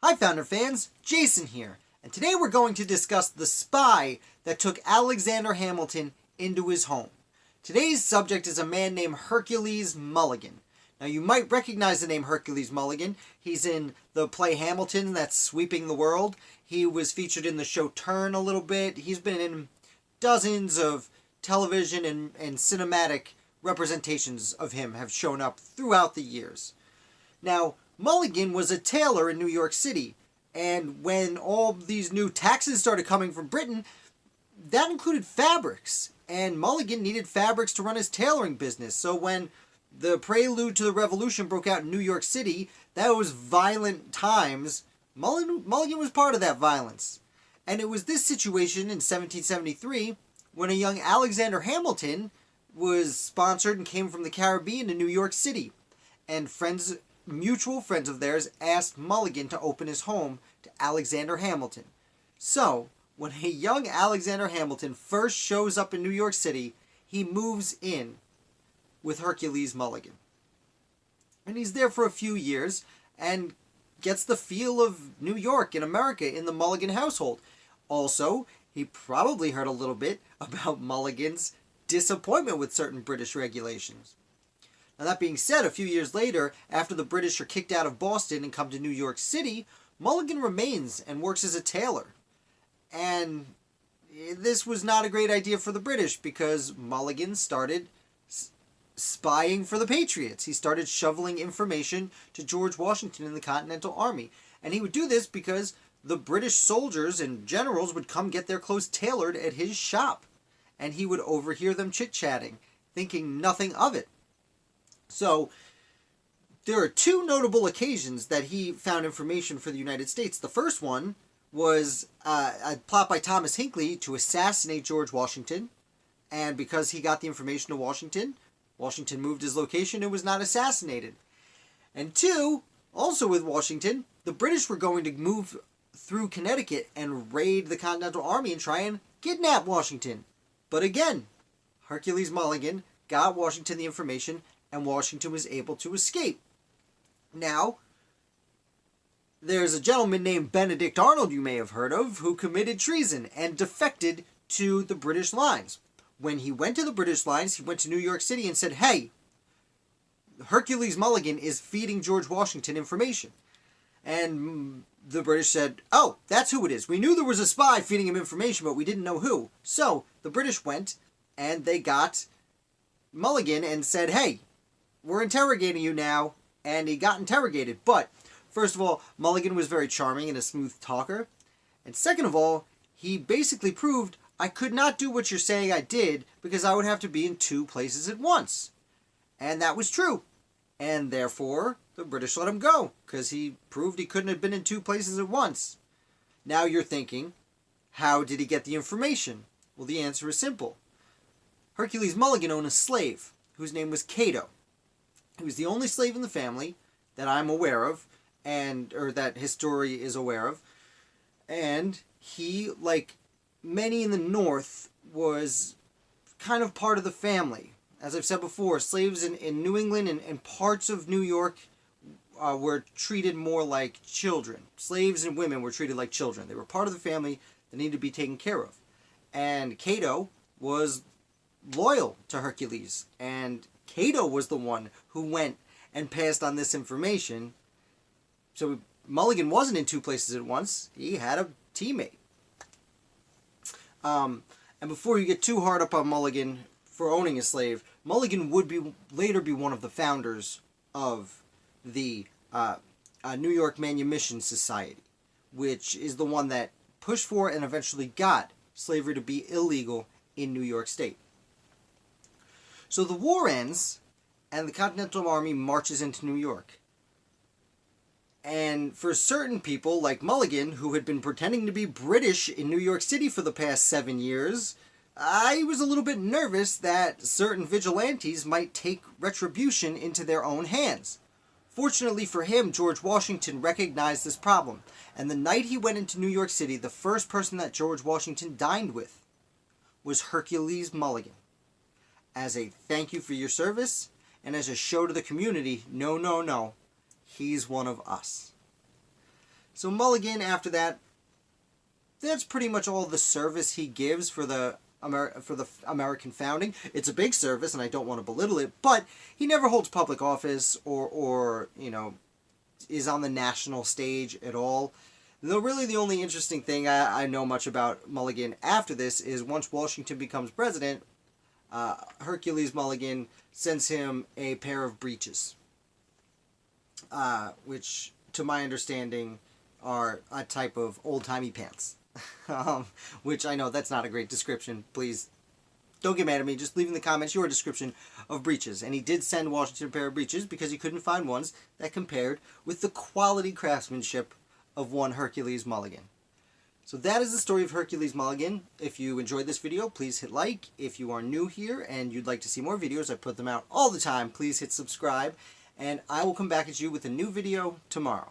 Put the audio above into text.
Hi Founder fans, Jason here, and today we're going to discuss the spy that took Alexander Hamilton into his home. Today's subject is a man named Hercules Mulligan. Now you might recognize the name Hercules Mulligan. He's in the play Hamilton that's sweeping the world. He was featured in the show Turn a little bit. He's been in dozens of television and cinematic representations of him have shown up throughout the years. Now, Mulligan was a tailor in New York City, and when all these new taxes started coming from Britain, that included fabrics, and Mulligan needed fabrics to run his tailoring business. So when the prelude to the revolution broke out in New York City, that was violent times. Mulligan was part of that violence. And it was this situation in 1773 when a young Alexander Hamilton was sponsored and came from the Caribbean to New York City. And mutual friends of theirs asked Mulligan to open his home to Alexander Hamilton. So, when a young Alexander Hamilton first shows up in New York City, he moves in with Hercules Mulligan. And he's there for a few years and gets the feel of New York and America in the Mulligan household. Also, he probably heard a little bit about Mulligan's disappointment with certain British regulations. Now that being said, a few years later, after the British are kicked out of Boston and come to New York City, Mulligan remains and works as a tailor. And this was not a great idea for the British because Mulligan started spying for the Patriots. He started shoveling information to George Washington in the Continental Army. And he would do this because the British soldiers and generals would come get their clothes tailored at his shop. And he would overhear them chit-chatting, thinking nothing of it. So, there are two notable occasions that he found information for the United States. The first one was a plot by Thomas Hinckley to assassinate George Washington. And because he got the information to Washington, Washington moved his location and was not assassinated. And two, also with Washington, the British were going to move through Connecticut and raid the Continental Army and try and kidnap Washington. But again, Hercules Mulligan got Washington the information and Washington was able to escape. Now, there's a gentleman named Benedict Arnold you may have heard of who committed treason and defected to the British lines. When he went to the British lines, he went to New York City and said, "Hey, Hercules Mulligan is feeding George Washington information." And the British said, "Oh, that's who it is. We knew there was a spy feeding him information, but we didn't know who." So the British went and they got Mulligan and said, "Hey, we're interrogating you now." And he got interrogated. But, first of all, Mulligan was very charming and a smooth talker. And second of all, he basically proved, I could not do what you're saying I did because I would have to be in two places at once. And that was true. And therefore, the British let him go because he proved he couldn't have been in two places at once. Now you're thinking, how did he get the information? Well, the answer is simple. Hercules Mulligan owned a slave whose name was Cato. He was the only slave in the family that I'm aware of, or that history is aware of. And he, like many in the North, was kind of part of the family. As I've said before, slaves in New England and parts of New York were treated more like children. Slaves and women were treated like children. They were part of the family that needed to be taken care of. And Cato was loyal to Hercules, and Cato was the one who went and passed on this information. So Mulligan wasn't in two places at once. He had a teammate. And before you get too hard up on Mulligan for owning a slave, Mulligan would later be one of the founders of the New York Manumission Society, which is the one that pushed for and eventually got slavery to be illegal in New York State. So the war ends, and the Continental Army marches into New York. And for certain people, like Mulligan, who had been pretending to be British in New York City for the past 7 years, I was a little bit nervous that certain vigilantes might take retribution into their own hands. Fortunately for him, George Washington recognized this problem, and the night he went into New York City, the first person that George Washington dined with was Hercules Mulligan. As a thank you for your service, and as a show to the community, no, he's one of us. So Mulligan, after that, that's pretty much all the service he gives for the American founding. It's a big service, and I don't want to belittle it, but he never holds public office or is on the national stage at all. Though really the only interesting thing I know much about Mulligan after this is once Washington becomes president, Hercules Mulligan sends him a pair of breeches, which, to my understanding, are a type of old-timey pants. Which I know that's not a great description. Please don't get mad at me. Just leave in the comments your description of breeches. And he did send Washington a pair of breeches because he couldn't find ones that compared with the quality craftsmanship of one Hercules Mulligan. So that is the story of Hercules Mulligan. If you enjoyed this video, please hit like. If you are new here and you'd like to see more videos, I put them out all the time, please hit subscribe. And I will come back at you with a new video tomorrow.